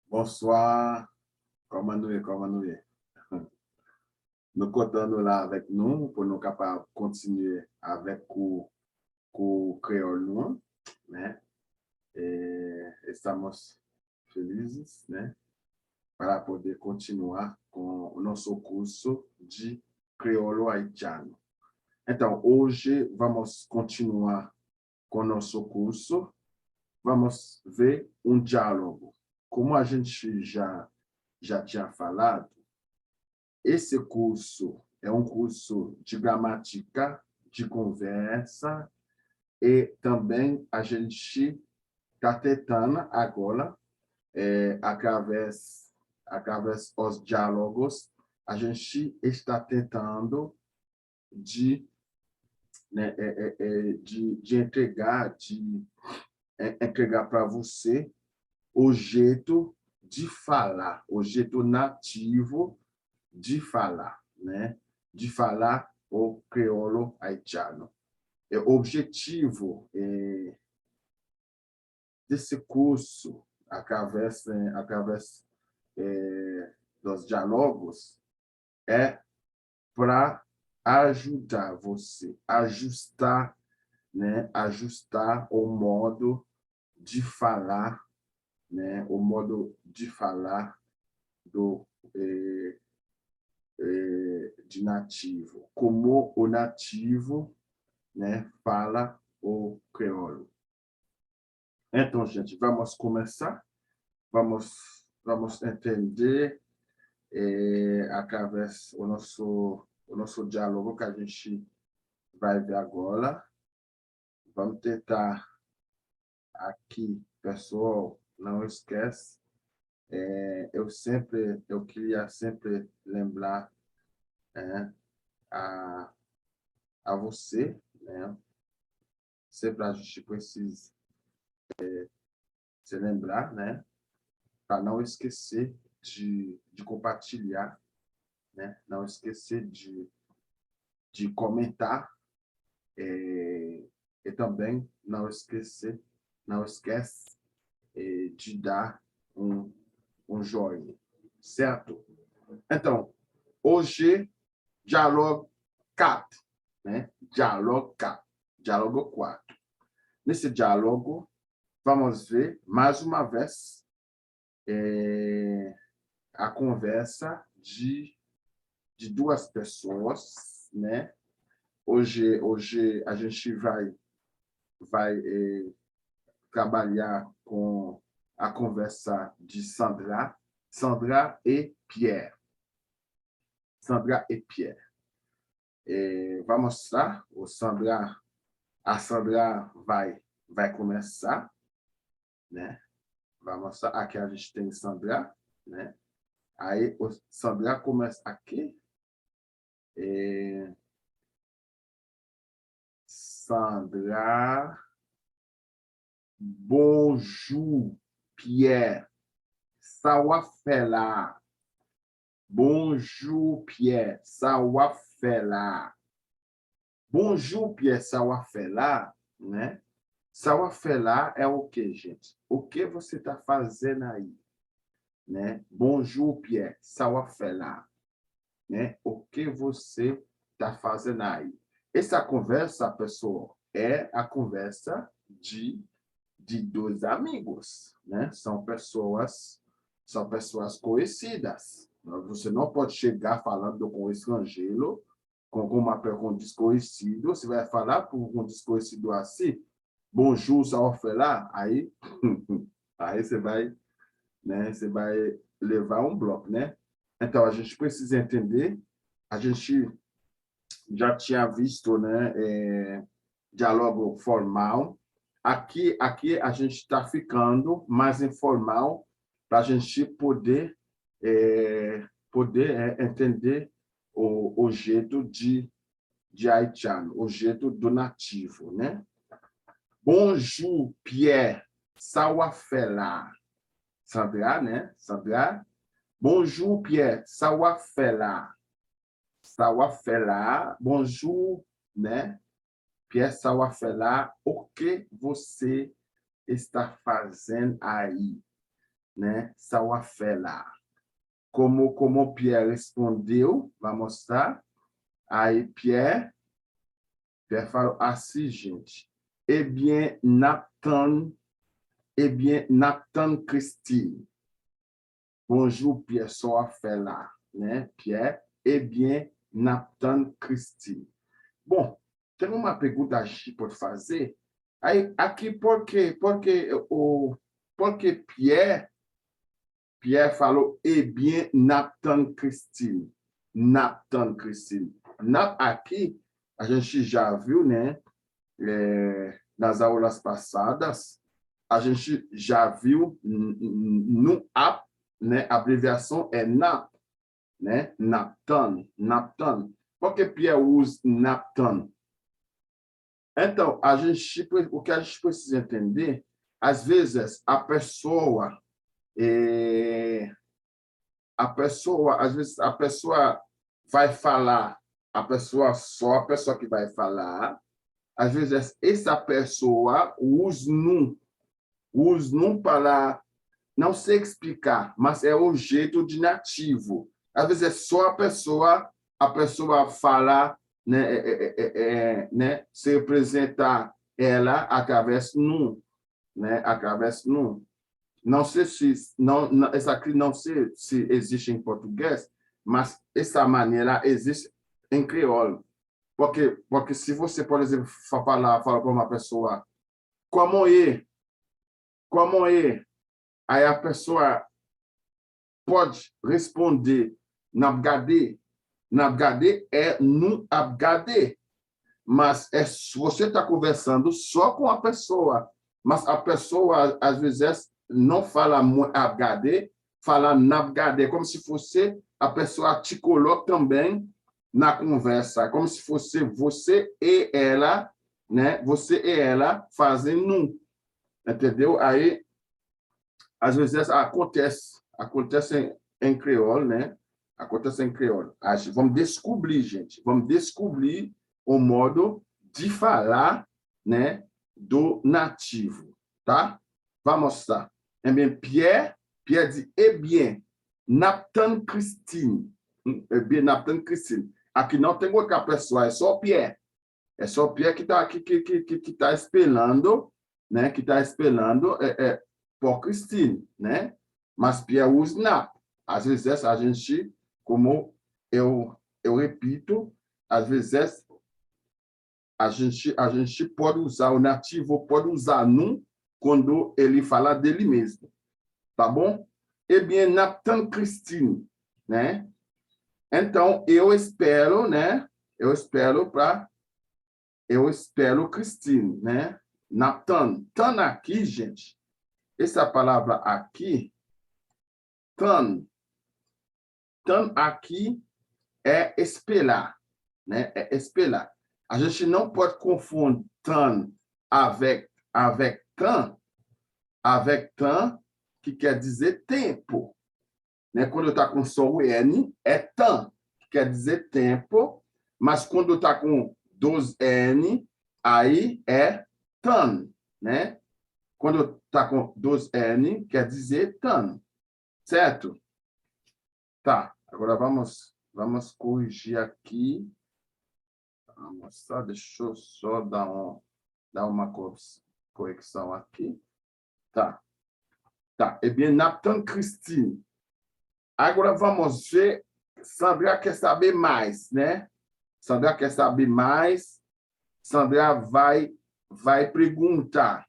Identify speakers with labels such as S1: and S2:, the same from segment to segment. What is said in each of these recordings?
S1: Bonsoir, comment nous est? Nous comptons nous là avec nous pour nous capables de continuer avec le créole nous, né? Estamos felizes, né? Para poder continuar com o nosso curso de crioulo haitiano. Então, hoje vamos continuar com o nosso curso. Vamos ver um diálogo. Como a gente já tinha falado, esse curso é um curso de gramática, de conversa, e também a gente está tentando agora, através dos diálogos, a gente está tentando de, né, de entregar para você o jeito de falar, o jeito nativo de falar, né? De falar o crioulo haitiano. O objetivo desse curso, através dos diálogos, é para ajudar você, ajustar, né? Ajustar o modo de falar, né? O modo de falar de nativo, como o nativo, né, fala o crioulo. Então, gente, vamos começar, vamos entender através o nosso diálogo que a gente vai ver agora. Vamos tentar aqui, pessoal, não esquece, eu queria sempre lembrar a você, né? Sempre a gente precisa se lembrar, né? Para não esquecer de compartilhar, né? Não esquecer de comentar e também não esquece de dar um joinha, certo? Então, hoje, diálogo 4, né? Diálogo 4, diálogo 4. Nesse diálogo, vamos ver, mais uma vez, a conversa de duas pessoas, né? Hoje a gente vai trabalhar com a conversa de Sandra e Pierre. Sandra e Pierre. Vamos lá, a Sandra vai começar, né? Vamos lá, aqui a gente tem Sandra, né? Aí o Sandra começa aqui. Sandra, bonjour, Pierre, sawa fela. Bonjour, Pierre, sawa fela. Bonjour, Pierre, sawa fela, né? Sawa fela é o que, gente? O que você está fazendo aí? Né? Bonjour, Pierre, sawa fela. Né? O que você está fazendo aí? Essa conversa, pessoal, é a conversa de dois amigos, né? São pessoas conhecidas. Você não pode chegar falando com um estrangeiro, com um desconhecido. Você vai falar com um desconhecido assim, bonjour, ça va faire là? Aí você vai, né? Você vai levar um bloco, né? Então, a gente precisa entender, a gente já tinha visto, né, diálogo formal. Aqui a gente está ficando mais informal para a gente poder entender o jeito de haitiano, o jeito do nativo, né? Bonjour, Pierre, sawa fela. Sandra, né? Sandra. Bonjour, Pierre, sawa fela. Sawa fela. Bonjour, né? Pierre, sawa fela. O que você está fazendo aí? né? Ça va faire là. Como Pierre respondeu, vamos mostrar. Aí Pierre falou assim, gente. Nathan Christine. Bonjour, Pierre, ça va faire là, né? Pierre, Nathan Christine. Bom, tem uma pergunta que pode fazer. Aí, aqui, porque Pierre falou, Nathan Christine. Nathan Christine. Aqui, a gente já viu, né? Nas aulas passadas, a gente já viu no app, né? A abreviação é NAP, né? Nathan. Por que Pierre usa Nathan? Então, o que a gente precisa entender, às vezes, a pessoa, às vezes, a pessoa vai falar, só a pessoa que vai falar, às vezes, essa pessoa usa num para, não sei explicar, mas é o jeito de nativo. Às vezes, é só a pessoa fala, né, se representar ela através num, né, Não sei se essa aqui não sei se existe em português, mas essa maneira existe em crioulo. Porque se você, por exemplo, fala para uma pessoa, como é? Aí a pessoa pode responder, nabgadê é no abgadê, mas você está conversando só com a pessoa, mas a pessoa, às vezes, não fala abgadê, fala nabgadê, como se fosse a pessoa te coloca também na conversa, como se fosse você e ela, né? Você e ela fazem entendeu? Aí, às vezes, acontece em crioulo, né? Acontece em crioulo. Vamos descobrir, gente. Vamos descobrir o modo de falar, né? Do nativo, tá? Vamos mostrar. Pierre dit, Nathan Christine. Nathan Christine. Aqui não tem outra pessoa, é só Pierre. É só Pierre que está esperando, né? Que está esperando por Christine, né? Mas Pierre usa Nap. Às vezes a gente, como eu repito, às vezes a gente pode usar o nativo, pode usar num quando ele fala dele mesmo, tá bom? Nathan Christine, né? Então, eu espero Christine, né? Nathan. Tan aqui, gente, essa palavra aqui, tan aqui é esperar, né? É esperar. A gente não pode confundir tan avec tan, que quer dizer tempo, né? Quando está com só o N, é tan, que quer dizer tempo, mas quando está com 2 N, aí é tan, né? Quando está com 2 N, quer dizer tan, certo? Tá, agora vamos corrigir aqui. Vamos só, deixa eu só dar uma correção aqui. Tá. Nathan Christine. Agora vamos ver. Sandra quer saber mais, né? Sandra quer saber mais. Sandra vai perguntar,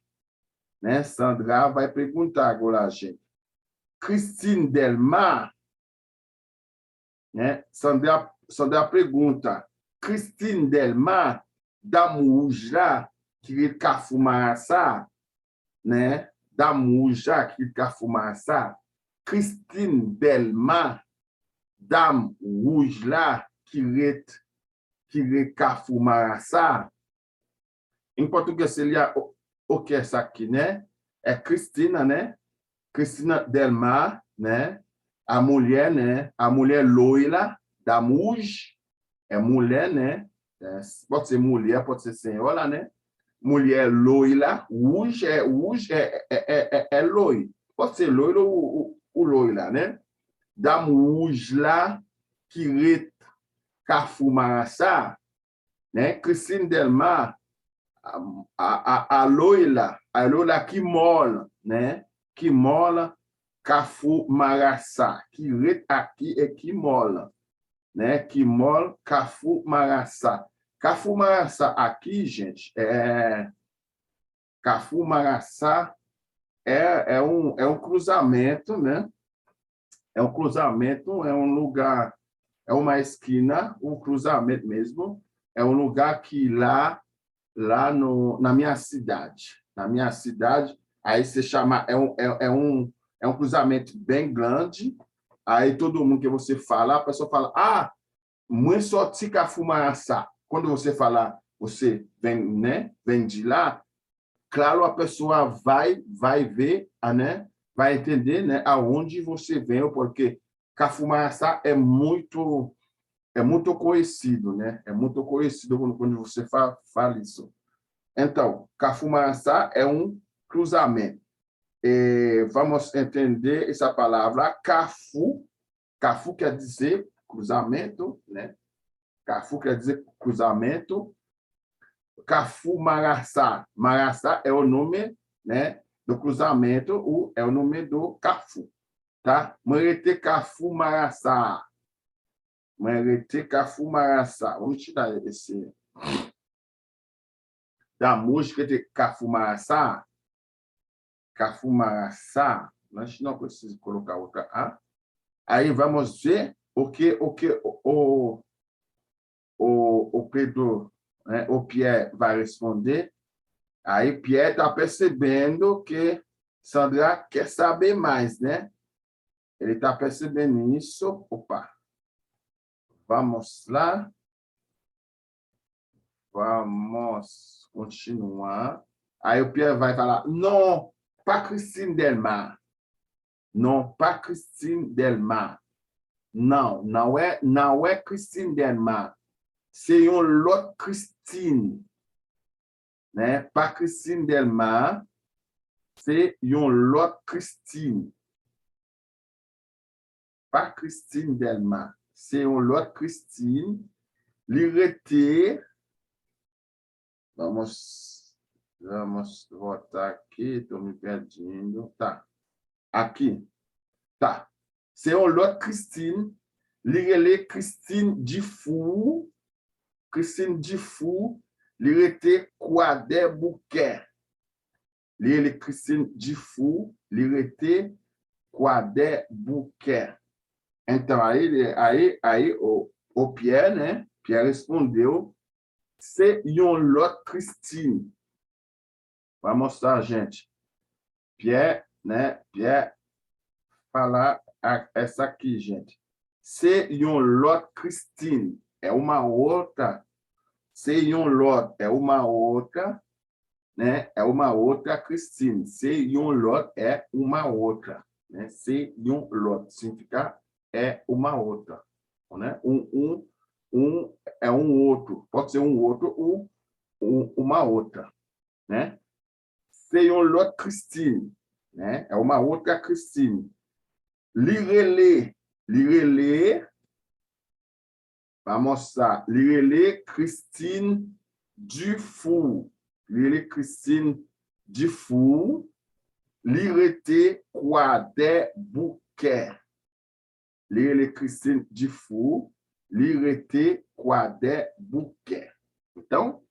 S1: né? Sandra vai perguntar agora, gente. Christine Delmar, né? Sandra pergunta. Christine Delmar, da Muja, que Cafumaça, né? Da Muja, que Cafumaça. Christine Delmar, Dame Rouge lá, que Cafumaça. Em português, seria o que é essa aqui, né? É Cristina, né? Cristina Delmar, né? A mulher, né? A mulher loira da Muge, é mulher, né? Pode ser mulher, pode ser senhora, né? Mulher loira, Rouge é loiro. Pode c'est loira ou loira, né? Dame rouge là, qui rit Kafou Marassa, né? Christine Delma, a loira qui mole, né? Qui mole Kafou Marassa, qui rit aqui et qui mole, né? Qui mole Kafou Marassa. Kafou Marassa aqui, gente, Kafou Marassa é um cruzamento, né? É um cruzamento, é um lugar, é uma esquina, um cruzamento mesmo. É um lugar que lá na minha cidade, aí se chama, é um cruzamento bem grande. Aí todo mundo que você fala, a pessoa fala, muito só de Kafou Marassa. Quando você falar, você vem, né? Vem de lá. Claro, a pessoa vai ver, né? Vai entender, né? Aonde você vem, porque Kafou Marassa é muito conhecido, né? É muito conhecido quando você fala isso. Então, Kafou Marassa é um cruzamento. Vamos entender essa palavra Kafou. Kafou quer dizer cruzamento, né? Kafou quer dizer cruzamento. Kafou Marassa. Marassa é o nome, né, do cruzamento, ou é o nome do Kafou, tá? Merete Kafou Marassa. Merete Kafou Marassa. Vamos tirar esse da música de Kafou Marassa. Kafou Marassa. Nós não precisamos colocar outra A. Aí vamos ver o que o Pedro, né, o Pierre vai responder. Aí Pierre está percebendo que Sandra quer saber mais, né? Ele está percebendo isso. Opa! Vamos lá. Vamos continuar. Aí o Pierre vai falar, não, pas Christine Delmar. Não, pas Christine Delmar. Não é Christine Delmar. C'est une autre Christine. Né? Pas Christine Delmar, c'est une autre Christine. Pas Christine Delmar, c'est une autre Christine. L'irrité, vamos voltar aqui, estou me perdendo. Tá, aqui, tá. C'est une autre Christine. L'irrité Christine Dufour. Christine Dufour, l'irrité Quadé Bouquet. L'irrité Christine Dufour, l'irrité Quadé Bouquet. Então, aí o Pierre, né? Pierre respondeu, c'est une autre Christine. Vai mostrar, gente. Pierre, né? Pierre fala essa aqui, gente. C'est une autre Christine. É uma outra. C'est une autre. É uma outra, né? É uma outra Christine. C'est une autre é uma outra, né? C'est une autre significa é uma outra, né? É um outro, pode ser um outro ou uma outra, né? C'est une autre Christine, né? É uma outra Christine. L'irrelé, vamos lá, l'irrelé Christine Dufour, l'irrelé Christine Dufour, l'irrité Quadé Bouquet. L'irrelé Christine Dufour, l'irrité Quadé Bouquet. Então,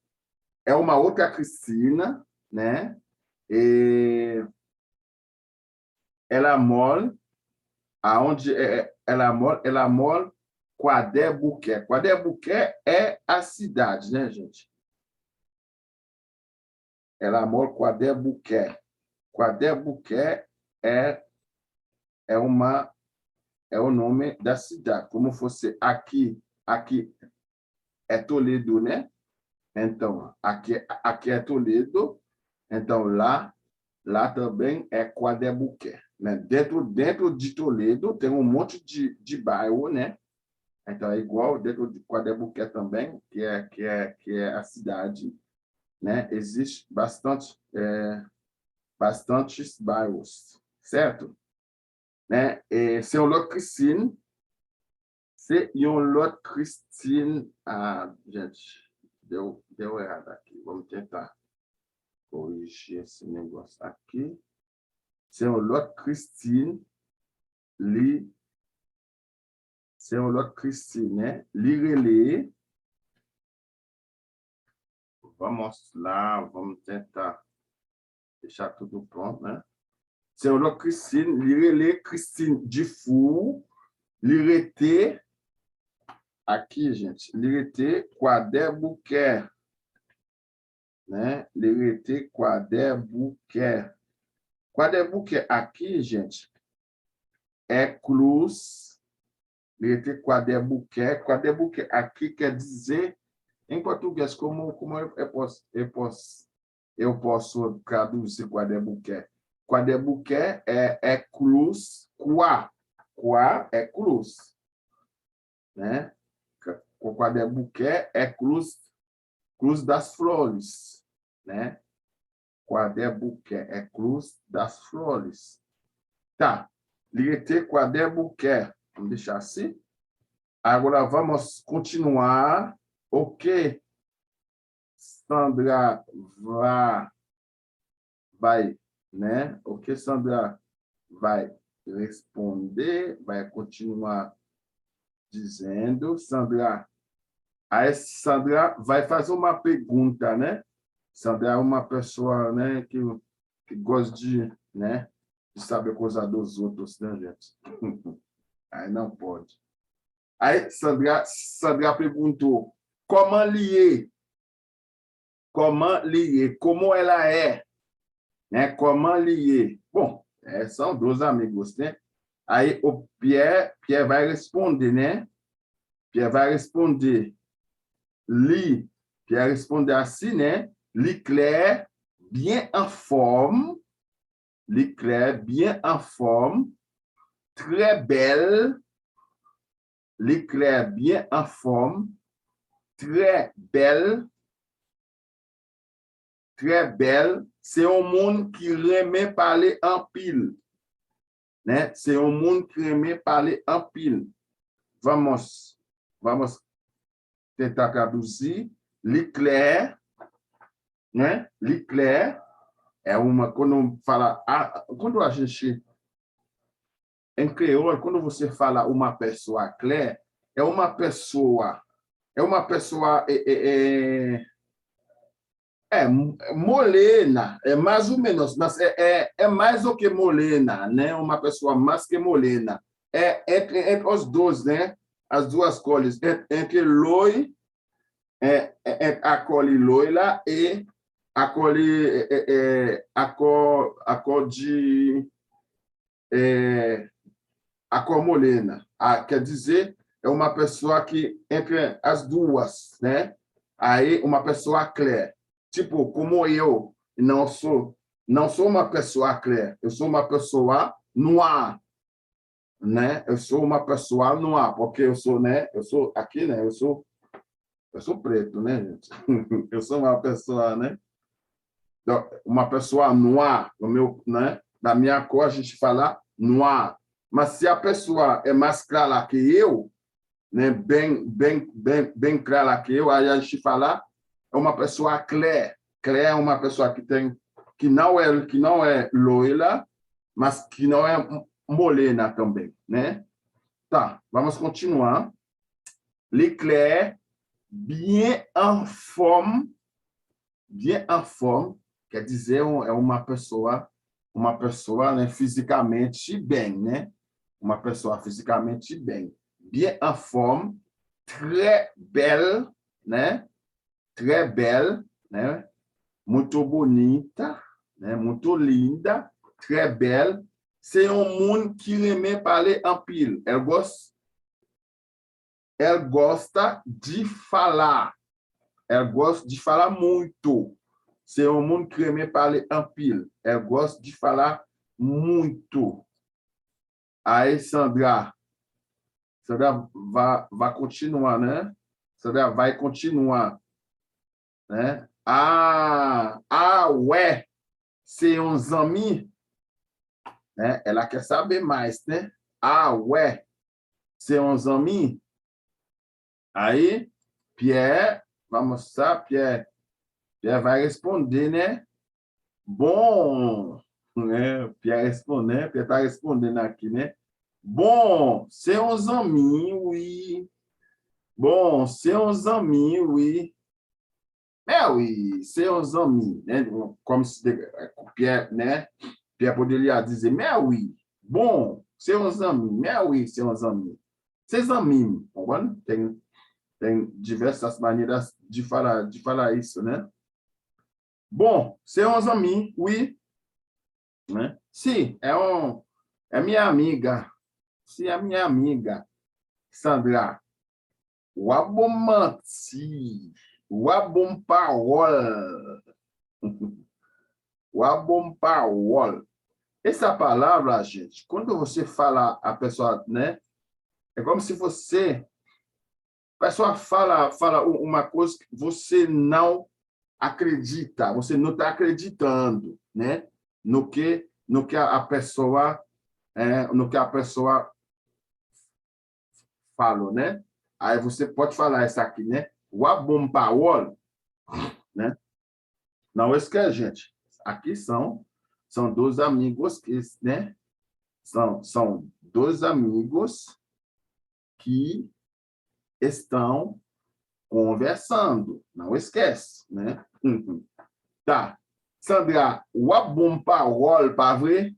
S1: é uma outra Cristina, né? E ela mora aonde ela mora Quadé Bouquet. Quadé Bouquet é a cidade, né, gente? Ela mora Quadé Bouquet. Quadé Bouquet é o nome da cidade. Como fosse aqui é Toledo, né? Então, aqui é Toledo. Então, lá também é Quadé Bouquet, né? Dentro de Toledo tem um monte de bairro, né? Então, é igual dentro de Quadé Bouquet também, que é a cidade, né? Existe bastantes bairros. certo? Né? E c'est une autre Christine. C'est une autre Christine. Ah, gente, deu errado aqui. Vamos tentar corrigir esse negócio aqui. C'est une autre Christine. C'est une autre Christine, né? Li. Vamos lá, vamos tentar deixar tudo pronto, né? C'est une autre Christine. Li Christine Dufour. Li aqui, gente, Lirete Quaderbuquer, né? Lirete Quaderbuquer. Quaderbuquer aqui, gente, é cruz. Lirete Quaderbuquer. Quaderbuquer aqui quer dizer, em português, como eu posso traduzir Quaderbuquer? Quaderbuquer é cruz, qua é cruz, né? O Quaderbuquer é cruz das flores, né? Quaderbuquer é cruz das flores. Tá. Lirete Quaderbuquer. Vamos deixar assim. Agora vamos continuar. Ok. Sandra vai, né? Ok, Sandra vai responder, vai continuar dizendo. Sandra vai fazer uma pergunta, né? Sandra é uma pessoa, né, que gosta né, de saber coisa dos outros, né, gente? Aí não pode. Aí Sandra perguntou, como lier? Como ela é? Né? Como lier? Bom, são dois amigos, né? Aí o Pierre vai responder, né? Pierre vai responder. Pierre répondait ainsi, né? L'éclair bien en forme, l'éclair bien en forme, très belle, l'éclair bien en forme, très belle, c'est un monde qui remet parler en pile. Né? C'est un monde qui remet parler en pile. Vamos tentar traduzir. L'éclair, né? L'éclair é uma, quando fala, quando a gente, em creole, quando você fala uma pessoa claire, é uma pessoa morena, mais ou menos, mas é mais do que morena, né? Uma pessoa mais que morena. Entre os dois, né? As duas cores, entre loiro, a cor loira e a cor morena. Quer dizer, é uma pessoa que, entre as duas, né? Aí, uma pessoa clara. Tipo, como eu não sou uma pessoa clara, eu sou uma pessoa noir, né? Eu sou uma pessoa noir, porque eu sou, né? Eu sou aqui, né? Eu sou preto, né, gente? Eu sou uma pessoa, né? Uma pessoa noir, né? Da minha cor a gente fala noir. Mas se a pessoa é mais clara que eu, né? Bem clara que eu, aí a gente fala é uma pessoa claire. Claire é uma pessoa que não é loira, mas que não é morena também, né? Tá, vamos continuar. L'éclair bien en forme, quer dizer, é uma pessoa, né, fisicamente bem, né? Uma pessoa fisicamente bem. Bien en forme, très belle, né? Très belle, né? Muito bonita, né? Muito linda, très belle. C'est un monde qui aime parler en pile. Elle gosta de falar. Elle gosta de falar muito. C'est un monde qui aime parler en pile. Elle gosta de falar muito. Aí, Sandra vai continuar, né? Sandra vai continuar, né? Ouais, c'est uns amis. né? Ela quer saber mais, né? Ah, ué, c'est uns amis? Aí, Pierre, vamos mostrar, Pierre vai responder, né? Bom, né? Pierre respondendo, Pierre está respondendo aqui, né? Bom, c'est uns amis, oui. Bom, c'est uns amis, oui. Oui, c'est uns amis, né? Como se Pierre, né? Pierre poderia dizer, mais oui. Bom, c'est uns amis, mais oui, c'est uns amis. Ces amis, compreende? Tem diversas maneiras de falar isso, né? Bom, c'est uns amis, oui. Né? Sim, é minha amiga. Sim, é minha amiga. Sandra, Wabomanti, Wabompawol, Wabompawol. Essa palavra, gente, quando você fala a pessoa, né? É como se a pessoa fala uma coisa que você não acredita, você não está acreditando, né? No que a pessoa fala, né? Aí você pode falar isso aqui, né? Wabompawol, né? Não esquece, gente. Aqui são dois amigos que, né? São dois amigos que estão conversando. Não esquece, né? Tá. Sandra, Wabompawol, pas vrai?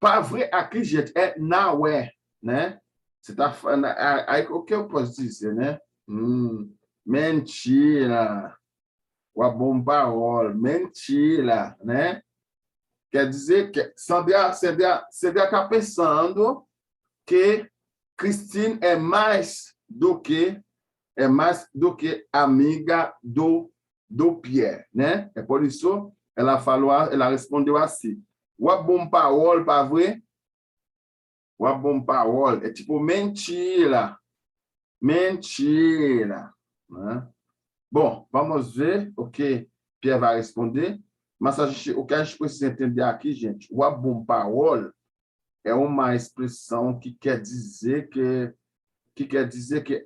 S1: Pas vrai aqui, gente, é não é, né? Você tá falando, aí o que eu posso dizer, né? Mentira. Wabompawol, mentira, né? Quer dizer que Sandra está pensando que Christine é mais do que amiga do Pierre, né? É por isso ela respondeu assim: Wabompawol, pas vrai? Wabompawol é tipo mentira, mentira, né? Bom, vamos ver o que Pierre vai responder. Mas o que a gente precisa entender aqui, gente, o Wabompawol é uma expressão que quer dizer que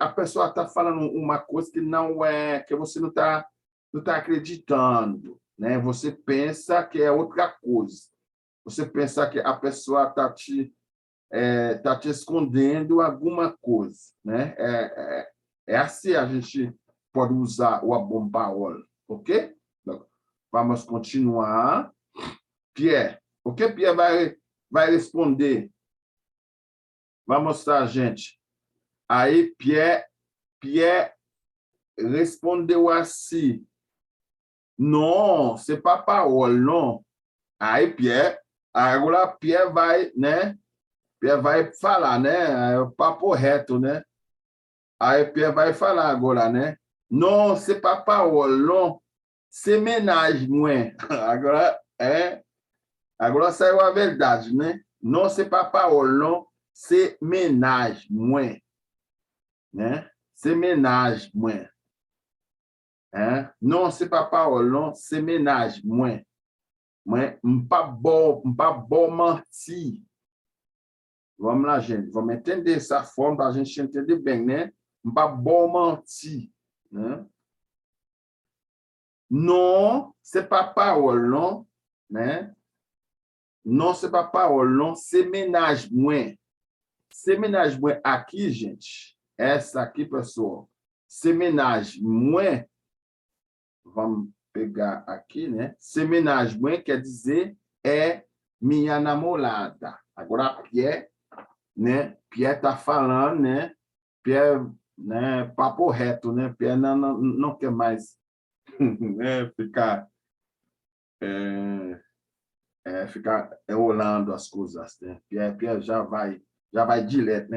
S1: a pessoa está falando uma coisa que não é, que você não tá acreditando, né? Você pensa que é outra coisa. Você pensa que a pessoa está te escondendo alguma coisa, né? É assim a gente pode usar o Wabompawol, ok? Vamos continuar. Pierre, o que Pierre vai responder? Vai mostrar, gente. Aí Pierre respondeu assim: não, c'est pas Paul, não. Aí agora Pierre vai, né? Pierre vai falar, né? É o papo reto, né? Aí Pierre vai falar agora, né? Não, c'est pas Paul, não. C'est ménage, moins. Agora saiu a verdade, né? Não, c'est pas Paul, não. C'est ménage, moins. Né? C'est ménage, moins. Hein? Non, c'est pas Paul, non, c'est ménage, moins. Pas bon mentir. Vamos lá, gente. Vamos entender essa forma para a gente entender bem, né? Pas bon mentir. Né? Non, c'est pas Paul, non. Né? Non, c'est pas Paul, non, c'est ménage, moins. C'est ménage, moins aqui, gente. Essa aqui, pessoal. C'est ménage, moins. Vamos pegar aqui, né? Semenagem quer dizer é minha namorada. Agora, Pierre, né? Pierre está falando, né? Pierre, né? Papo reto, né? Pierre não quer mais né? ficar olhando as coisas, né? Pierre já vai direto,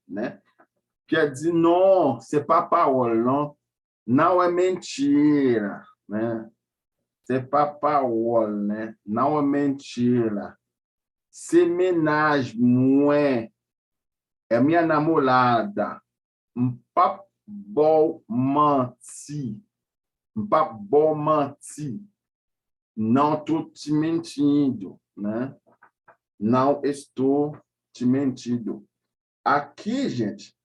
S1: né? Pierre diz, não, c'est pas parole, não é mentira, né? C'est pas Paul, né? Não é mentira. C'est ménage, moins. É minha namorada. Pas bon mentir. Pas bon mentir. Não estou te mentindo, né? Não estou te mentindo. Aqui, gente,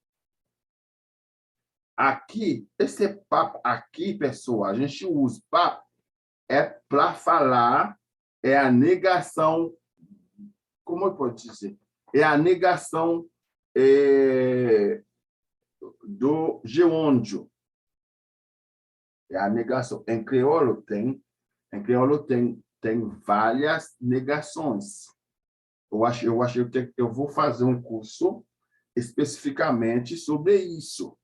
S1: aqui, esse papo aqui, pessoal, a gente usa papo é para falar, é a negação, como eu posso dizer? É a negação do gerúndio. É a negação. Em crioulo tem várias negações. Eu acho que eu vou fazer um curso especificamente sobre isso,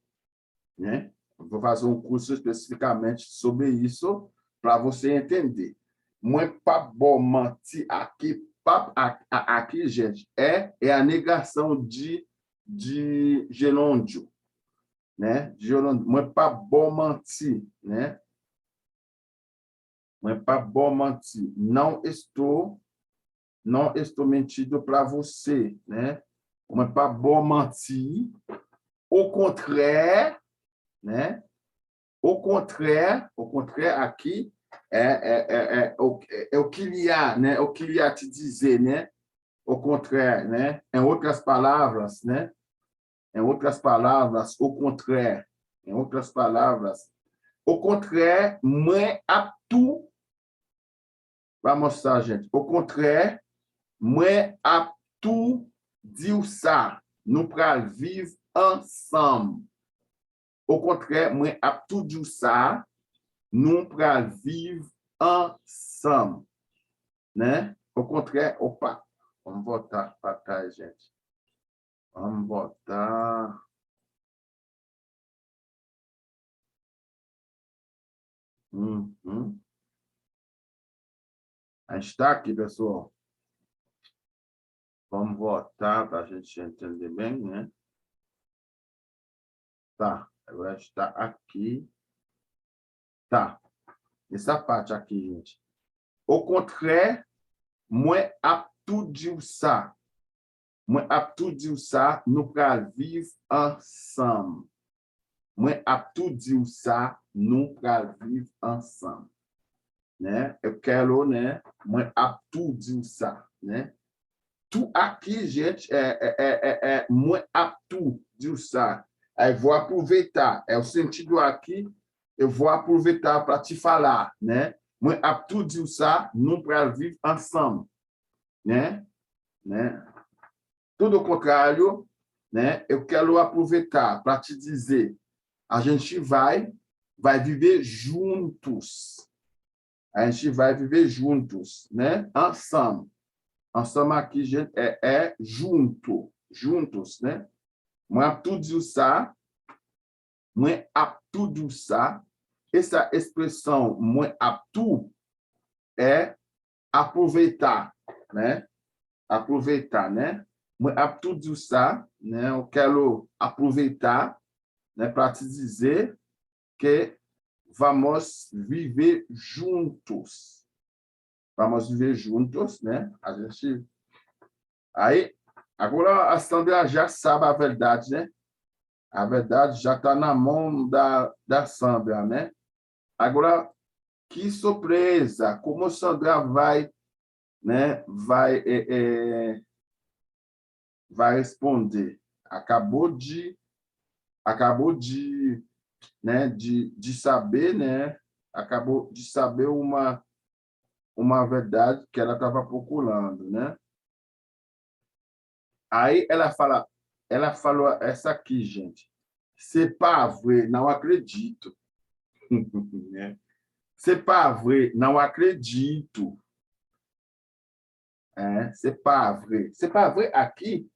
S1: né? Eu vou fazer um curso especificamente sobre isso para você entender. Muito pas bom mentir aqui, aqui, gente, é a negação de gerúndio, né? Muito pas bom mentir, né? Muito pas bom mentir. Não estou mentindo para você, né? Muito pas bom mentir. Au contraire, né? Au contraire, aqui é o que lhe há, né? O que lhe há te dizer, né? Au contraire, né? Em outras palavras, né? Em outras palavras, au contraire. Em outras palavras, au contraire, moi apto, vai mostrar, gente. Au contraire, moi apto dire ça. Nous pral vivre ensemble. Au contraire, moi apto dire ça. Nous pral vivre ensemble, né? Au contraire, opa, vamos voltar para trás, gente. Vamos botar. A gente está aqui, pessoal. Vamos voltar para a gente entender bem, né? Tá, agora a gente está aqui. Tá, essa parte aqui, gente. Au contraire, moi apto dire ça. Moi apto dire ça, nous pral vivre ensemble. Moi apto dire ça, nous pral vivre ensemble. Né? Eu quero, né? Moi apto dire ça, né? Tout aqui, gente, moi apto dire ça. Aí vou aproveitar. É o sentido aqui, eu vou aproveitar para te falar, né? Moi apto dire ça, nous pral vivre ensemble, né? Tudo o contrário, né? Eu quero aproveitar para te dizer, a gente vai viver juntos. A gente vai viver juntos, né? Ensemble. Ensemble aqui, gente, junto, juntos, né? Moi apto dire ça, moi apto dire ça. Essa expressão, moi apto, é aproveitar, né? Aproveitar, né? Moi apto dire ça, né? Eu quero aproveitar, né, para te dizer que vamos viver juntos. Vamos viver juntos, né? A gente. Aí, agora a Sandra já sabe a verdade, né? A verdade já está na mão da Sandra, né? Agora, que surpresa! Como a Sandra vai, né? Vai responder. Acabou de, né? De saber, né? Acabou de saber uma verdade que ela estava procurando, né? Aí ela falou essa aqui, gente. C'est pas vrai, não acredito. C'est pas vrai, não acredito. C'est pas vrai. C'est pas vrai aqui,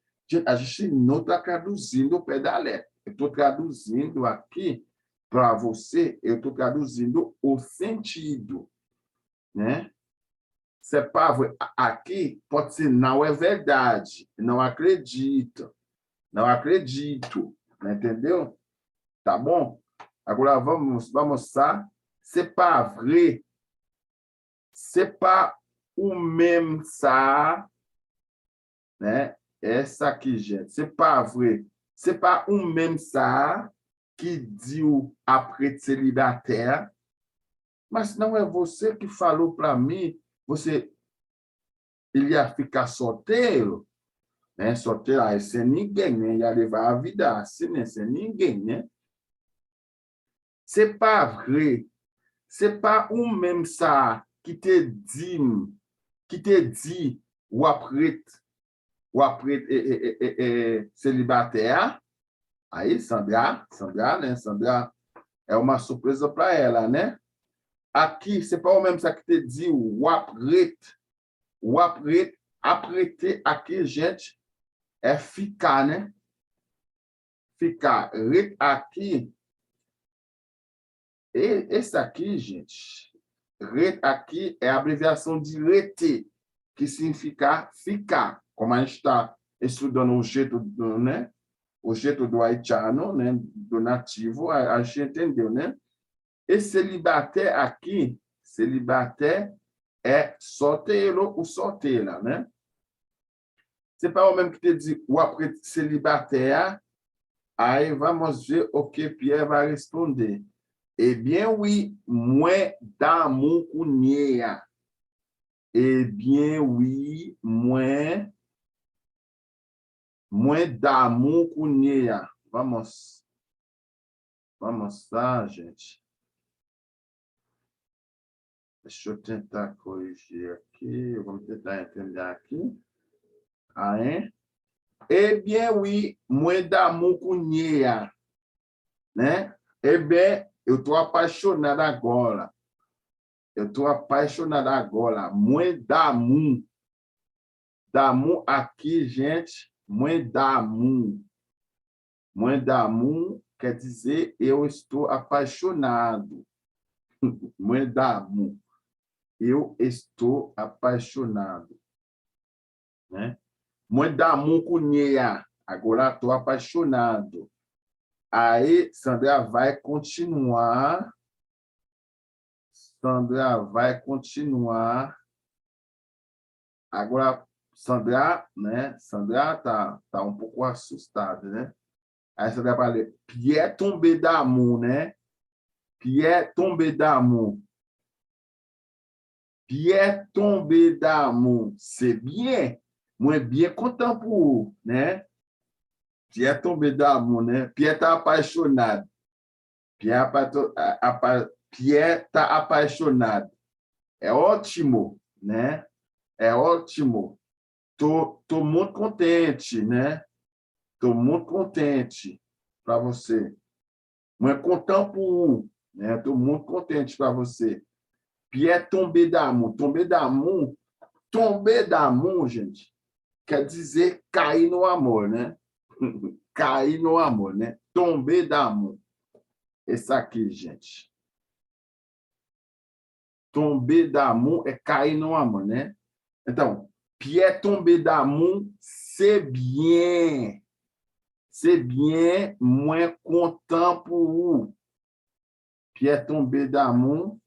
S1: a gente não está traduzindo o pé da letra. Eu estou traduzindo aqui para você, eu estou traduzindo o sentido, né? C'est pas vrai. Aqui pode ser não é verdade, não acredito. Não acredito, entendeu? Tá bom? Agora vamos mostrar. C'est pas vrai. C'est pas o mesmo ça, né? Essa aqui, gente. C'est pas vrai. C'est pas o mesmo ça que diu après célibataire. Mas não é você que falou para mim, você ele ia ficar solteiro, né? Solteiro, aí sem ninguém, né? Ia levar a vida assim, né? Sem ninguém, né? C'est pas vrai. C'est pas ou même ça qui te dit, ou après célibataire. Aí, Sandra, né? Sandra é uma surpresa para ela, né? Aqui, c'est pas o mesmo ça que te dit, ou après, aqui, gente, é ficar, né? Ficar. Aqui, esse aqui, gente, aqui é a abreviação de rete, que significa ficar. Como a gente está estudando o jeito do, né? O jeito do haitiano, né? Do nativo, a gente entendeu, né? E celibatário aqui, celibatário é solteiro ou solteira, né? C'est pas o mesmo que te dit, ou après célibataire, aí vamos ver o que Pierre vai responder. Eh bien, oui, moins d'amour qu'on y a. Eh bien, oui, moins d'amour qu'on y a. Vamos lá, gente. Deixa eu tentar corrigir aqui. Vamos tentar entender aqui. Hein? Eh bien, oui, moins d'amour qu'on y a. Né? Eh bien, eu estou apaixonado agora. Eu estou apaixonado agora. Moins d'amour. D'amour aqui, gente. Moins d'amour. Moins d'amour quer dizer eu estou apaixonado. Moins d'amour. Eu estou apaixonado. Né? Moins d'amour cunha. Agora estou apaixonado. Aí, Sandra vai continuar. Sandra vai continuar. Agora, Sandra, né? Sandra tá um pouco assustada, né? Aí Sandra vai ler. Pierre tombé d'amour, né? Pierre tombé d'amour. Pierre tombé d'amour. C'est bien. Moi, bien content pour vous, né? Pierre tombé d'amour, né? Pierre tá apaixonado. Pierre tá apaixonado. É ótimo, né? É ótimo. Tô muito contente, né? Tô muito contente para você. Moi, content pour vous, né? Tô muito contente para você. Pierre tombé d'amour. Tomber d'amour, gente, quer dizer cair no amor, né? Cair no amor, né? Tomber d'amour. Esse aqui, gente. Tomber d'amour é cair no amor, né? Então, Pierre tomber d'amour, c'est bien. C'est bien, moins content pour vous. Pierre tomber d'amour,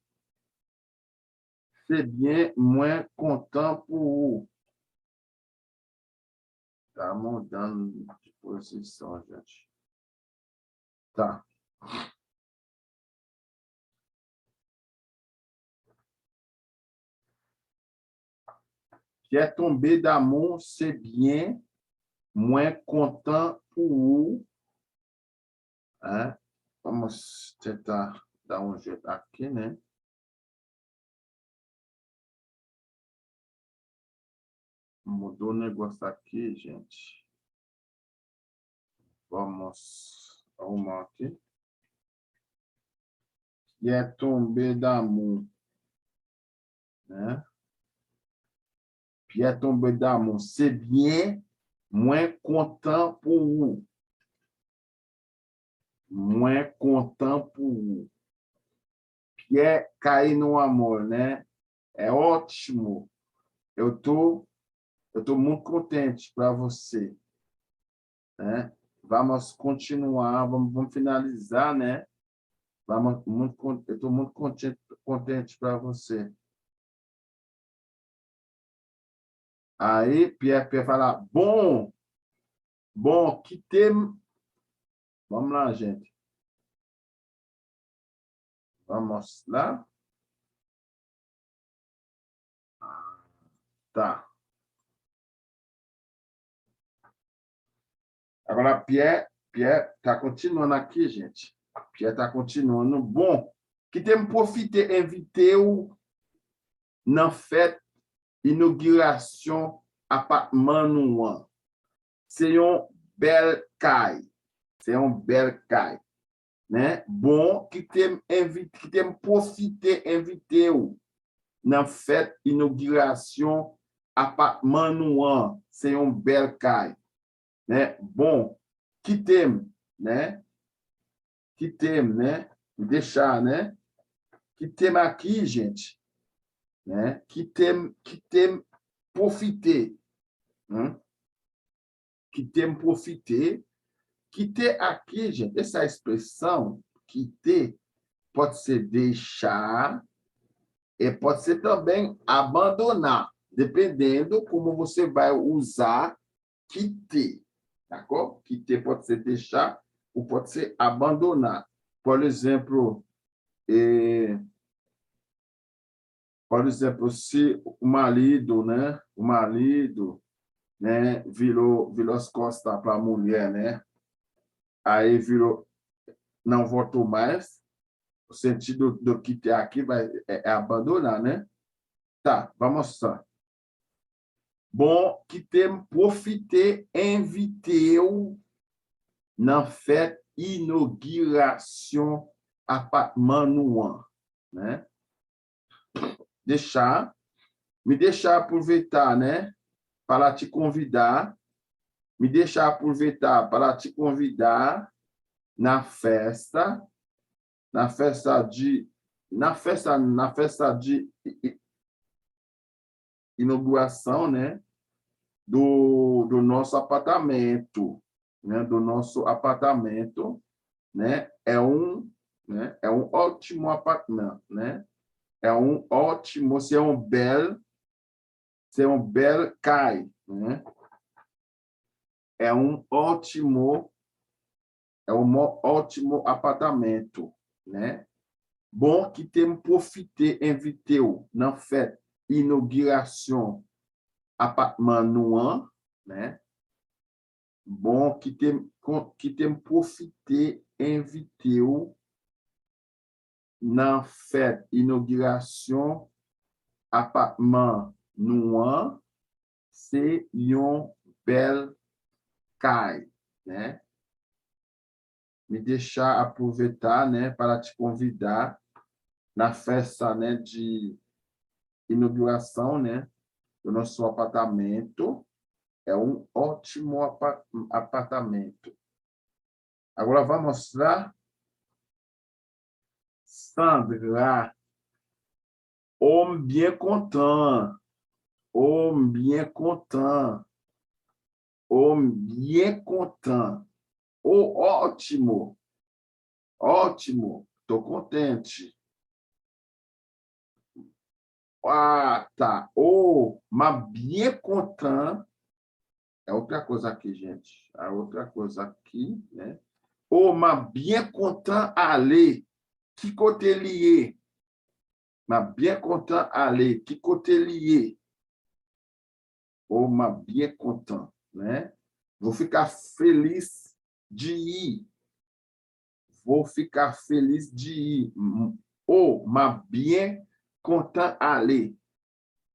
S1: c'est bien, moins content pour vous. Tá mudando de posição, gente. Tá. Pierre tomber d'amour, c'est bien, moins content pour vous. Hein? Vamos tentar dar um jeito aqui, né? Mudou o negócio aqui, gente. Vamos arrumar aqui. Pierre tomber d'amour, né? Pierre tomber d'amour, c'est bien, moins content pour vous. Moins content pour vous. Pierre cair no amor, né? É ótimo. Eu tô muito contente para você, né? Vamos continuar, vamos finalizar, né? Eu estou muito contente para você. Aí, Pierre fala, bom, que tem... Vamos lá, gente. Vamos lá. Tá. Agora, Pierre tá continuando aqui, gente. Pierre tá continuando. Bom, que tem profité invité ou nan fête inauguration appartement nou an. C'est yon bel kay. C'est yon bel kay. Né? Bon, qui tem profité invité ou nan fête inauguration appartement nou an. C'est yon bel kay. Né? Bon, qui tem, né? Que tem, né? Deixar, né? Que tem aqui, gente, né? Que tem profiter, né? Que tem profiter, que ter aqui, gente, essa expressão que ter pode ser deixar e pode ser também abandonar, dependendo como você vai usar que ter, d'accord? Que ter pode ser deixar ou pode ser abandonar. Por exemplo, se o marido, né? O marido, né? Virou as costas para a mulher, né? Aí virou, não voltou mais. O sentido do que tem aqui é abandonar, né? Tá, vamos lá. Bom, que tem profité, inviteu na fête inauguration appartement nou an, né? Me deixar aproveitar, né? Para te convidar, me deixar aproveitar para te convidar na festa de inauguração, né? Do nosso apartamento, né? Do nosso apartamento, né? É um ótimo apartamento, né? É um ótimo, c'est un bel cai, né? É um ótimo apartamento, né? Bom que tem profité, inviteu na fête inauguration appartement nou an, né? Bom que tem profité, inviteu na fête inauguration appartement nou an, c'est yon bel cai, né? Me deixar aproveitar, né, para te convidar na festa, né, de inauguração, né, do nosso apartamento. É um ótimo apartamento. Agora vamos lá. Sandra, homme bien content, homme bien content, homme bien content. Oh, ótimo, ótimo, tô contente. Ah, tá. Oh, mas bien content é outra coisa aqui, gente. A outra coisa aqui, né? Oh, mas bien content aller. Que côté lié? Mas bien content aller. Que côté lié? Oh, mas bien content, né? Vou ficar feliz de ir. Vou ficar feliz de ir. Oh, mas bien content aller.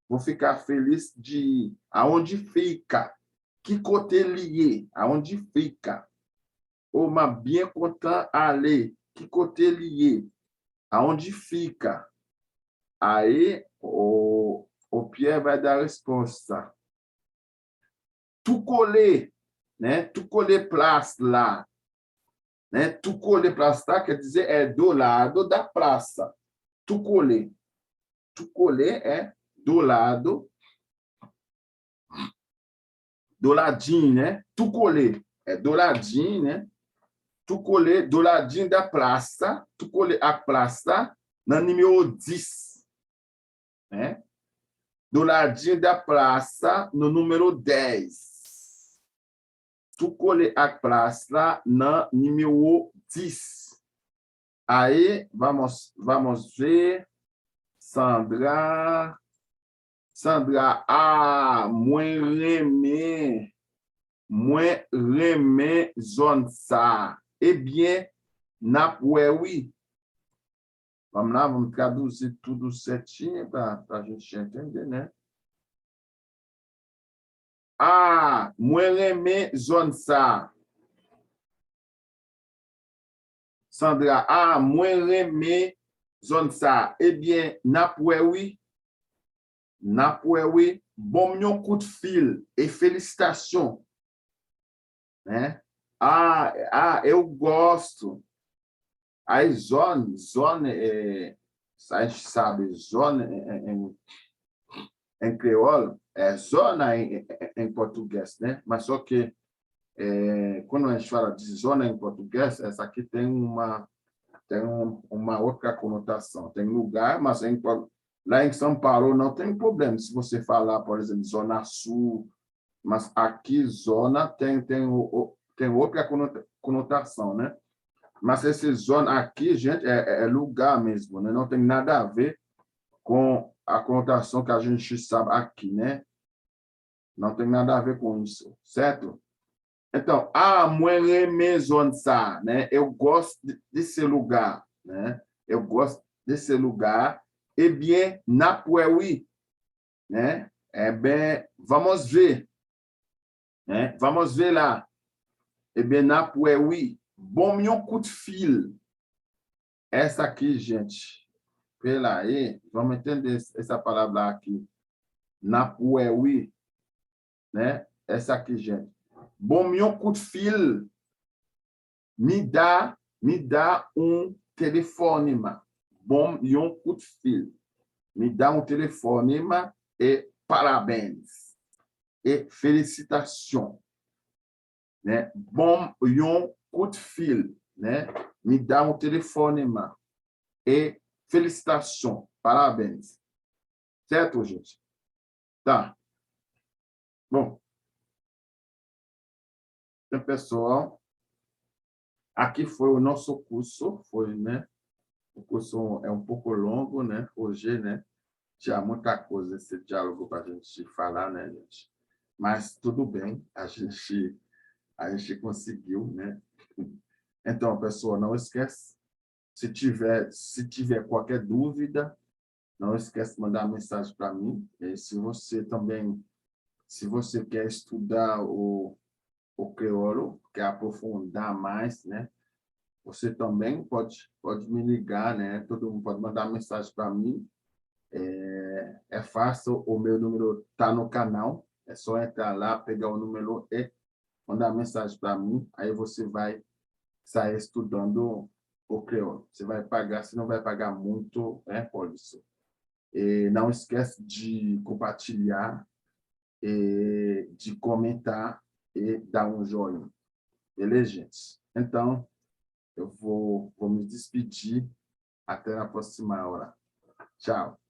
S1: Vou ficar feliz de ir. Aonde fica? Que côté lié? Aonde fica? Oh, mas bien content aller. Que côté lié? Aonde fica? Aí, o Pierre vai dar a resposta. Tout coller, né? Tout coller place lá. Né? Tout coller place lá quer dizer é do lado da praça. Tout coller. Tout coller é do lado, do ladinho, né? Tout coller é do ladinho, né? Tout coller do ladinho da praça. Tout coller a praça na número 10, né? Do ladinho da praça no número 10. Tu coller a praça na número 10. Aí, vamos ver. Sandra, moi remè Moi remè zone ça. Eh bien, n'a oui. Vamos lá, vamos traduzir tudo certinho para a gente entender, né? Ah, moi remè zone ça. Sandra, ah, moi remè zone ça. Eh bien, n'a oui. N'a oui. Bon, yon coup de fil et félicitations. Né? Eu gosto. Aí, zone, a gente sabe, zone em crioulo é zona em português, né? Mas só que quando a gente fala de zona em português, essa aqui tem uma outra conotação. Tem lugar, mas lá em São Paulo não tem problema se você falar, por exemplo, zona sul, mas aqui zona tem outra conotação, né? Mas essa zona aqui, gente, é lugar mesmo, né? Não tem nada a ver com a conotação que a gente sabe aqui, né? Não tem nada a ver com isso, certo? Então, moi remè zone ça, né? Eu gosto desse lugar, né? Eu gosto desse lugar. Eh bien, n'a oui, né? Eh bien, vamos ver, né? Vamos ver lá. Eh bien, n'a oui. Bom, meu coup de fil. Essa aqui, gente, pela aí, vamos entender essa palavra aqui. Na oui, né? Essa aqui, gente. Bom, meu coup de fil. Me dá telefonema. Bom, meu coup de fil. Me dá telefonema e parabéns. E felicitação. Né? Bom, meu coup de fil, né? Me dá telefonema e felicitação, parabéns. Certo, gente? Tá. Bom. Então, pessoal, aqui foi o nosso curso, foi, né? O curso é um pouco longo, né? Hoje, né? Tinha muita coisa esse diálogo para a gente falar, né, gente? Mas tudo bem, a gente conseguiu, né? Então, pessoal, não esquece, se tiver qualquer dúvida, não esquece de mandar mensagem para mim. E se você quer estudar o crioulo, quer aprofundar mais, né? Você também pode me ligar, né? Todo mundo pode mandar mensagem para mim. É fácil, o meu número está no canal. É só entrar lá, pegar o número e mandar mensagem para mim. Aí você vai sair estudando o crioulo. Você não vai pagar muito, né, por isso. E não esquece de compartilhar, de comentar e dar um joinha. Beleza, gente? Então, eu vou me despedir. Até a próxima hora. Tchau.